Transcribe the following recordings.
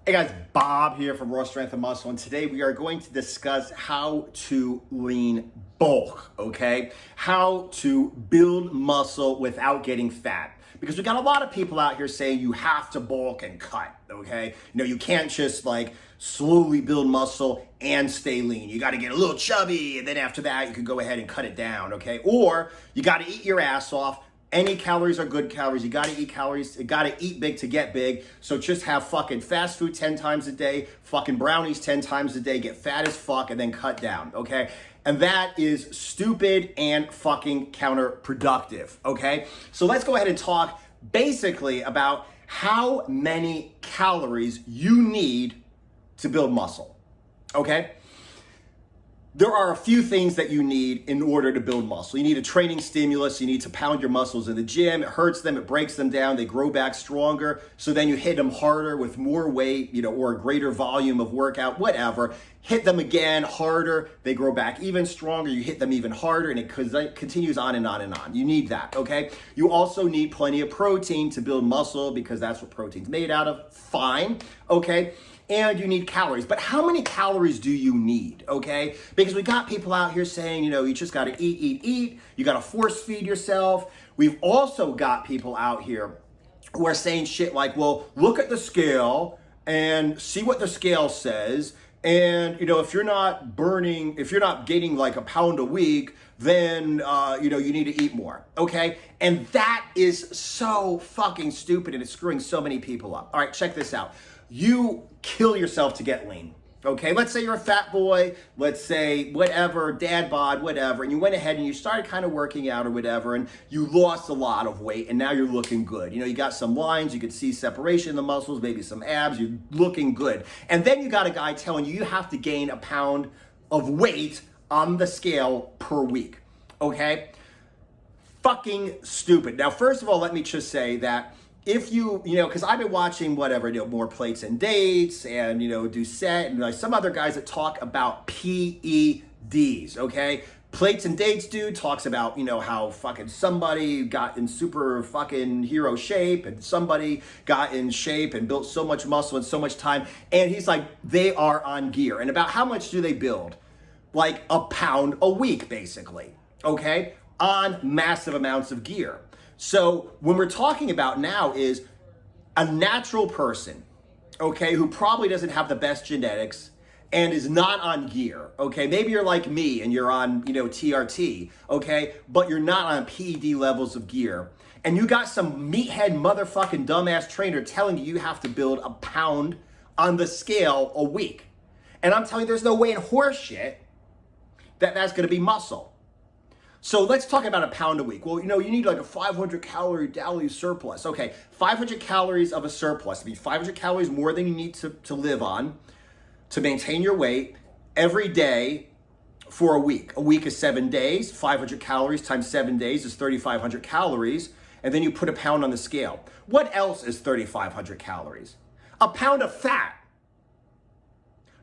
Hey guys, Bob here from Raw Strength and Muscle, and today we are going to discuss how to lean bulk, okay? How to build muscle without getting fat. Because we got a lot of people out here saying you have to bulk and cut, okay? You can't just like slowly build muscle and stay lean. You got to get a little chubby, and then after that, you can go ahead and cut it down, okay? Or you got to eat your ass off. Any calories are good calories. You gotta eat calories. You gotta eat big to get big. So just have fucking fast food 10 times a day, fucking brownies 10 times a day, get fat as fuck, and then cut down, okay? And that is stupid and fucking counterproductive, okay? So let's go ahead and talk basically about how many calories you need to build muscle, okay? There are a few things that you need in order to build muscle. You need a training stimulus. You need to pound your muscles in the gym. It hurts them. It breaks them down. They grow back stronger. So then you hit them harder with more weight, or a greater volume of workout, whatever. Hit them again harder. They grow back even stronger. You hit them even harder, and it continues on and on and on. You need that, okay? You also need plenty of protein to build muscle because that's what protein's made out of. Fine, okay? And you need calories. But how many calories do you need, okay? Because we got people out here saying, you just gotta eat. You gotta force feed yourself. We've also got people out here who are saying shit like, well, look at the scale and see what the scale says. And, if you're not gaining like a pound a week, then, you need to eat more, okay? And that is so fucking stupid, and it's screwing so many people up. All right, check this out. You kill yourself to get lean, okay? Let's say you're a fat boy, let's say whatever, dad bod, whatever, and you went ahead and you started kind of working out or whatever, and you lost a lot of weight, and now you're looking good. You got some lines, you could see separation in the muscles, maybe some abs, you're looking good. And then you got a guy telling you have to gain a pound of weight on the scale per week, okay? Fucking stupid. Now, first of all, let me just say that if because I've been watching more Plates and Dates and, Doucette and like some other guys that talk about PEDs, okay? Plates and Dates dude talks about, how fucking somebody got in super fucking hero shape and somebody got in shape and built so much muscle in so much time. And he's like, they are on gear. And about how much do they build? Like a pound a week, basically, okay? On massive amounts of gear. So when we're talking about now is a natural person, okay, who probably doesn't have the best genetics and is not on gear, okay? Maybe you're like me and you're on, TRT, okay? But you're not on PED levels of gear. And you got some meathead motherfucking dumbass trainer telling you have to build a pound on the scale a week. And I'm telling you, there's no way in horseshit that that's gonna be muscle. So let's talk about a pound a week. Well, you need like a 500 calorie daily surplus. Okay, 500 calories of a surplus. I mean, 500 calories more than you need to live on to maintain your weight every day for a week. A week is 7 days. 500 calories times 7 days is 3,500 calories. And then you put a pound on the scale. What else is 3,500 calories? A pound of fat.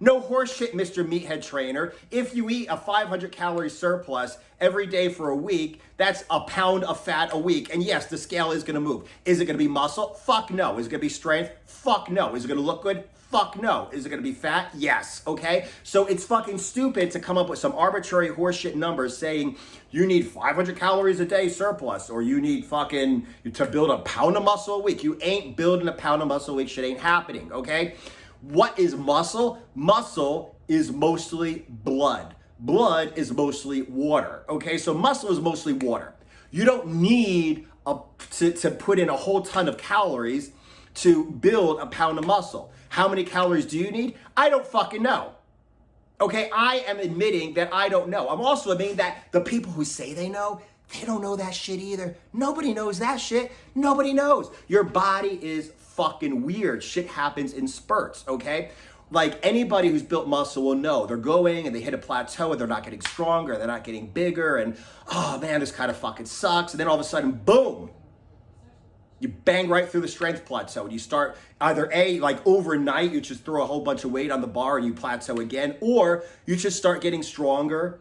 No horseshit, Mr. Meathead Trainer. If you eat a 500 calorie surplus every day for a week, that's a pound of fat a week. And yes, the scale is gonna move. Is it gonna be muscle? Fuck no. Is it gonna be strength? Fuck no. Is it gonna look good? Fuck no. Is it gonna be fat? Yes, okay? So it's fucking stupid to come up with some arbitrary horseshit numbers saying you need 500 calories a day surplus or you need to build a pound of muscle a week. You ain't building a pound of muscle a week. Shit ain't happening, okay? What is muscle? Muscle is mostly blood. Blood is mostly water, okay? So muscle is mostly water. You don't need to put in a whole ton of calories to build a pound of muscle. How many calories do you need? I don't fucking know. Okay, I am admitting that I don't know. I'm also admitting that the people who say they know, they don't know that shit either. Nobody knows that shit. Nobody knows. Your body is fucking weird. Shit happens in spurts, okay? Like anybody who's built muscle will know. They're going and they hit a plateau and they're not getting stronger, they're not getting bigger, and oh man, this kind of fucking sucks. And then all of a sudden, boom, you bang right through the strength plateau. And you start either like overnight, you just throw a whole bunch of weight on the bar and you plateau again, or you just start getting stronger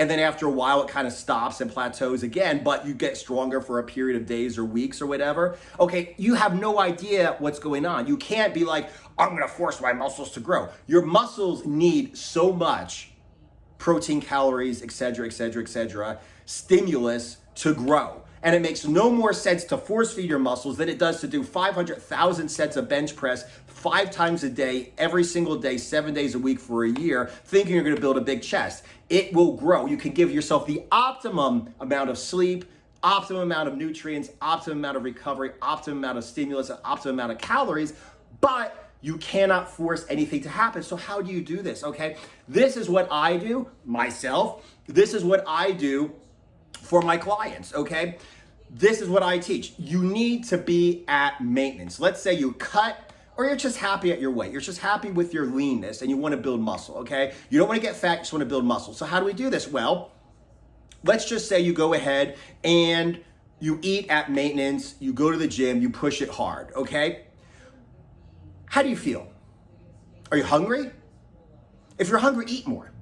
and then after a while it kind of stops and plateaus again, but you get stronger for a period of days or weeks or whatever. Okay, you have no idea what's going on. You can't be like, I'm gonna force my muscles to grow. Your muscles need so much protein, calories, etc., etc., etc., stimulus to grow. And it makes no more sense to force feed your muscles than it does to do 500,000 sets of bench press 5 times a day, every single day, 7 days a week for a year, thinking you're gonna build a big chest. It will grow. You can give yourself the optimum amount of sleep, optimum amount of nutrients, optimum amount of recovery, optimum amount of stimulus, optimum amount of calories, but you cannot force anything to happen. So how do you do this, okay? This is what I do myself. This is what I do for my clients, okay? This is what I teach. You need to be at maintenance. Let's say you cut, or you're just happy at your weight. You're just happy with your leanness and you want to build muscle, okay? You don't want to get fat, you just want to build muscle. So how do we do this? Well, let's just say you go ahead and you eat at maintenance, you go to the gym, you push it hard, okay? How do you feel? Are you hungry? If you're hungry, eat more.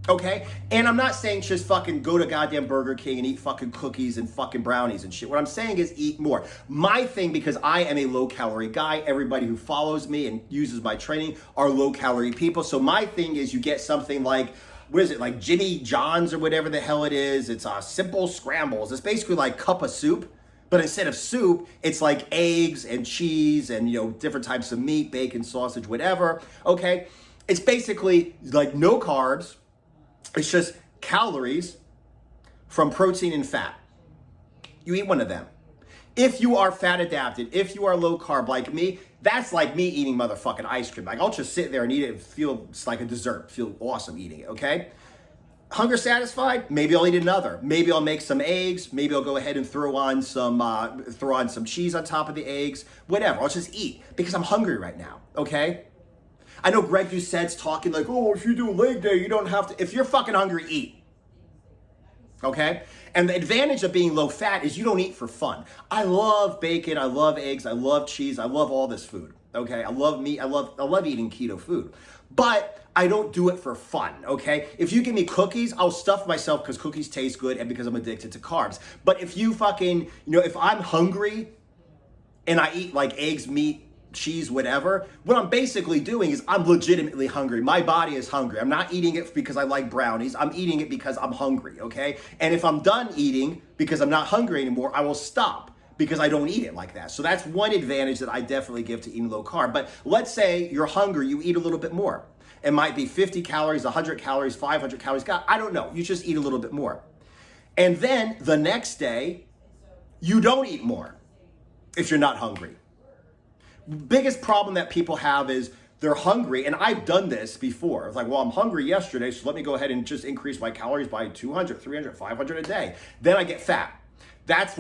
Okay? And I'm not saying just fucking go to goddamn Burger King and eat fucking cookies and fucking brownies and shit. What I'm saying is eat more. My thing, because I am a low calorie guy, everybody who follows me and uses my training are low calorie people. So my thing is you get something like, what is it, like Jimmy John's or whatever the hell it is. It's simple scrambles. It's basically like cup of soup. But instead of soup, it's like eggs and cheese and, you know, different types of meat, bacon, sausage, whatever, okay? It's basically like no carbs. It's just calories from protein and fat. You eat one of them. If you are fat adapted, if you are low carb like me, that's like me eating motherfucking ice cream. Like I'll just sit there and eat it and feel it's like a dessert, feel awesome eating it, okay? Hunger satisfied? Maybe I'll eat another. Maybe I'll make some eggs. Maybe I'll go ahead and throw on some cheese on top of the eggs. Whatever. I'll just eat because I'm hungry right now. Okay. I know Greg Doucette's talking like, oh, if you do leg day, you don't have to. If you're fucking hungry, eat. Okay. And the advantage of being low fat is you don't eat for fun. I love bacon. I love eggs. I love cheese. I love all this food. Okay. I love meat. I love eating keto food. But I don't do it for fun, okay? If you give me cookies, I'll stuff myself because cookies taste good and because I'm addicted to carbs. But if you fucking, you know, if I'm hungry and I eat like eggs, meat, cheese, whatever, what I'm basically doing is I'm legitimately hungry. My body is hungry. I'm not eating it because I like brownies. I'm eating it because I'm hungry, okay? And if I'm done eating because I'm not hungry anymore, I will stop because I don't eat it like that. So that's one advantage that I definitely give to eating low carb. But let's say you're hungry, you eat a little bit more. It might be 50 calories, 100 calories, 500 calories. God, I don't know. You just eat a little bit more. And then the next day, you don't eat more if you're not hungry. Biggest problem that people have is they're hungry, and I've done this before. It's like, well, I'm hungry yesterday, so let me go ahead and just increase my calories by 200, 300, 500 a day. Then I get fat. That's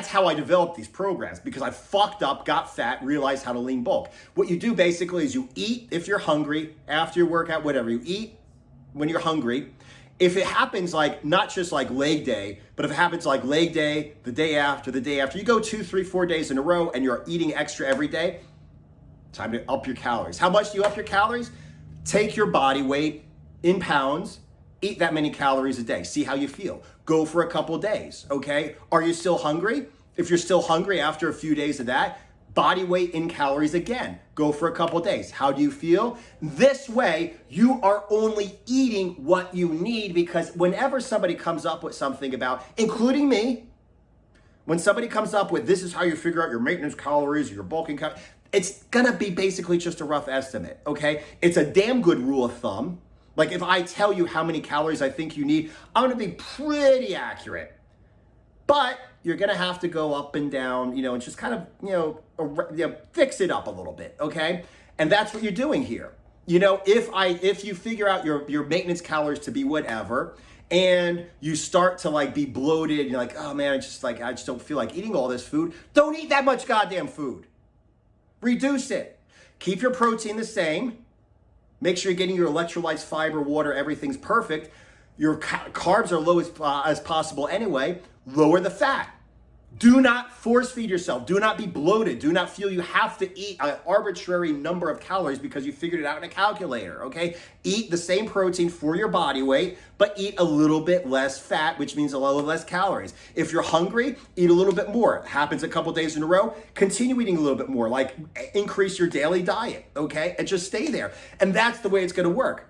how I developed these programs, because I fucked up, got fat, realized how to lean bulk. What you do basically is you eat if you're hungry, after your workout, whatever. You eat when you're hungry. If it happens like, not just like leg day, but if it happens like leg day, the day after, you go 2, 3, 4 days in a row and you're eating extra every day, time to up your calories. How much do you up your calories? Take your body weight in pounds, eat that many calories a day. See how you feel. Go for a couple days, okay? Are you still hungry? If you're still hungry after a few days of that, body weight in calories again. Go for a couple days. How do you feel? This way, you are only eating what you need, because whenever somebody comes up with something about, including me, when somebody comes up with this is how you figure out your maintenance calories, your bulking calories, it's gonna be basically just a rough estimate, okay? It's a damn good rule of thumb. Like if I tell you how many calories I think you need, I'm gonna be pretty accurate. But you're gonna have to go up and down, and just kind of, fix it up a little bit, okay? And that's what you're doing here. If you figure out your maintenance calories to be whatever, and you start to like be bloated, and you're like, oh man, I just don't feel like eating all this food. Don't eat that much goddamn food. Reduce it. Keep your protein the same. Make sure you're getting your electrolytes, fiber, water, everything's perfect. Your carbs are low as possible anyway. Lower the fat. Do not force feed yourself. Do not be bloated. Do not feel you have to eat an arbitrary number of calories because you figured it out in a calculator, okay? Eat the same protein for your body weight, but eat a little bit less fat, which means a little less calories. If you're hungry, eat a little bit more. It happens a couple days in a row. Continue eating a little bit more, like increase your daily diet, okay? And just stay there. And that's the way it's gonna work.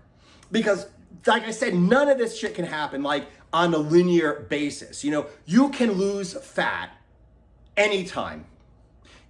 Because like I said, none of this shit can happen like on a linear basis. You know, you can lose fat anytime.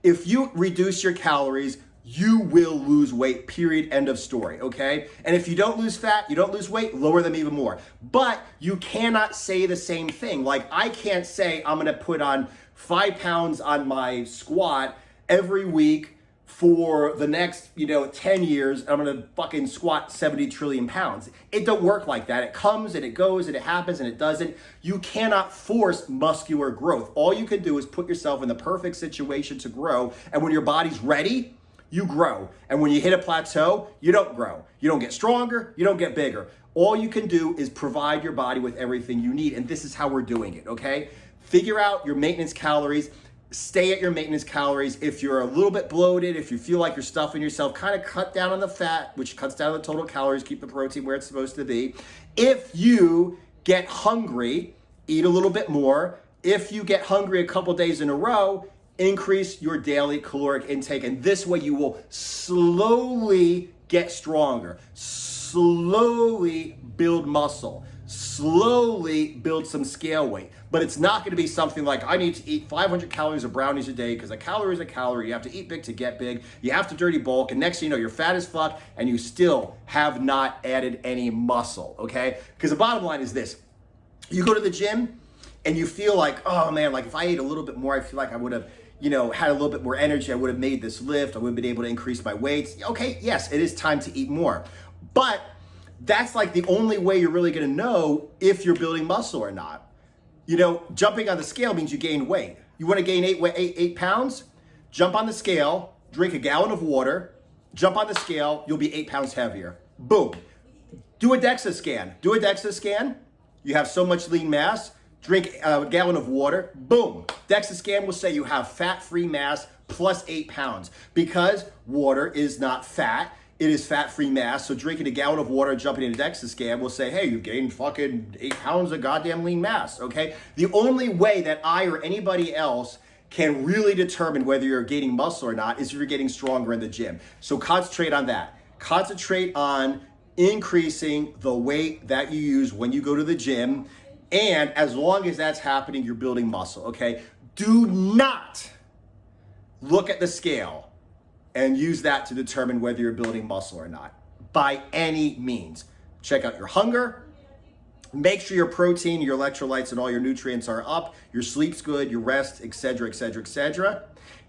If you reduce your calories, you will lose weight, period, end of story, okay? And if you don't lose fat, you don't lose weight, lower them even more. But you cannot say the same thing. Like I can't say I'm gonna put on 5 pounds on my squat every week for the next, 10 years, I'm gonna fucking squat 70 trillion pounds. It don't work like that. It comes and it goes and it happens and it doesn't. You cannot force muscular growth. All you can do is put yourself in the perfect situation to grow. And when your body's ready, you grow. And when you hit a plateau, you don't grow. You don't get stronger, you don't get bigger. All you can do is provide your body with everything you need. And this is how we're doing it, okay? Figure out your maintenance calories. Stay at your maintenance calories. If you're a little bit bloated, if you feel like you're stuffing yourself, kind of cut down on the fat, which cuts down on the total calories, keep the protein where it's supposed to be. If you get hungry, eat a little bit more. If you get hungry a couple days in a row, increase your daily caloric intake. And this way you will slowly get stronger, slowly build muscle, slowly build some scale weight. But it's not going to be something like I need to eat 500 calories of brownies a day because a calorie is a calorie. You have to eat big to get big. You have to dirty bulk. And next thing you know, you're fat as fuck and you still have not added any muscle, okay? Because the bottom line is this. You go to the gym and you feel like, oh man, like if I ate a little bit more, I feel like I would have, had a little bit more energy. I would have made this lift. I would have been able to increase my weights. Okay, yes, it is time to eat more. But that's like the only way you're really going to know if you're building muscle or not. Jumping on the scale means you gain weight. You want to gain 8 pounds? Jump on the scale, drink a gallon of water, jump on the scale, you'll be 8 pounds heavier. Boom. Do a DEXA scan. Do a DEXA scan. You have so much lean mass, drink a gallon of water, boom. DEXA scan will say you have fat-free mass plus 8 pounds because water is not fat. It is fat-free mass, so drinking a gallon of water, jumping in a DEXA scan will say, hey, you've gained fucking 8 pounds of goddamn lean mass, okay? The only way that I or anybody else can really determine whether you're gaining muscle or not is if you're getting stronger in the gym. So concentrate on that. Concentrate on increasing the weight that you use when you go to the gym, and as long as that's happening, you're building muscle, okay? Do not look at the scale and use that to determine whether you're building muscle or not, by any means. Check out your hunger, make sure your protein, your electrolytes, and all your nutrients are up, your sleep's good, your rest, etc., etc., etc.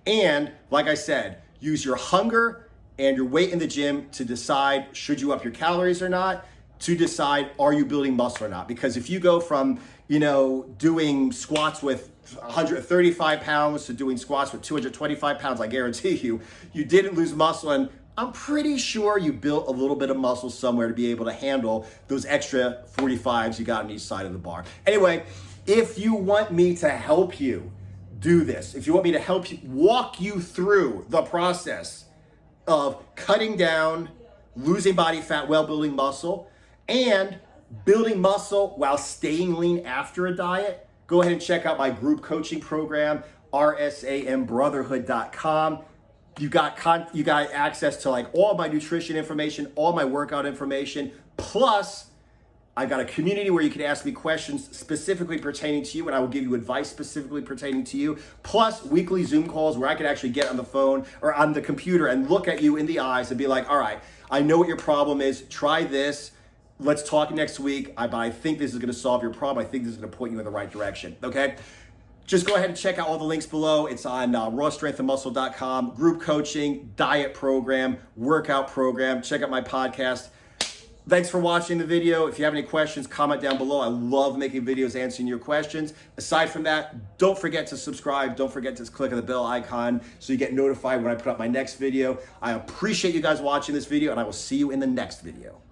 And like I said, use your hunger and your weight in the gym to decide should you up your calories or not, to decide are you building muscle or not. Because if you go from, doing squats with 135 pounds to doing squats with 225 pounds, I guarantee you didn't lose muscle. And I'm pretty sure you built a little bit of muscle somewhere to be able to handle those extra 45s you got on each side of the bar. Anyway, if you want me to help you do this, if you want me to help you, walk you through the process of cutting down, losing body fat while building muscle, and building muscle while staying lean after a diet, go ahead and check out my group coaching program, rsambrotherhood.com. You got access to like all my nutrition information, all my workout information, plus I've got a community where you can ask me questions specifically pertaining to you, and I will give you advice specifically pertaining to you, plus weekly Zoom calls where I can actually get on the phone or on the computer and look at you in the eyes and be like, all right, I know what your problem is, try this. Let's talk next week. I think this is going to solve your problem. I think this is going to point you in the right direction, okay? Just go ahead and check out all the links below. It's on rawstrengthandmuscle.com, group coaching, diet program, workout program. Check out my podcast. Thanks for watching the video. If you have any questions, comment down below. I love making videos answering your questions. Aside from that, don't forget to subscribe. Don't forget to click on the bell icon so you get notified when I put up my next video. I appreciate you guys watching this video, and I will see you in the next video.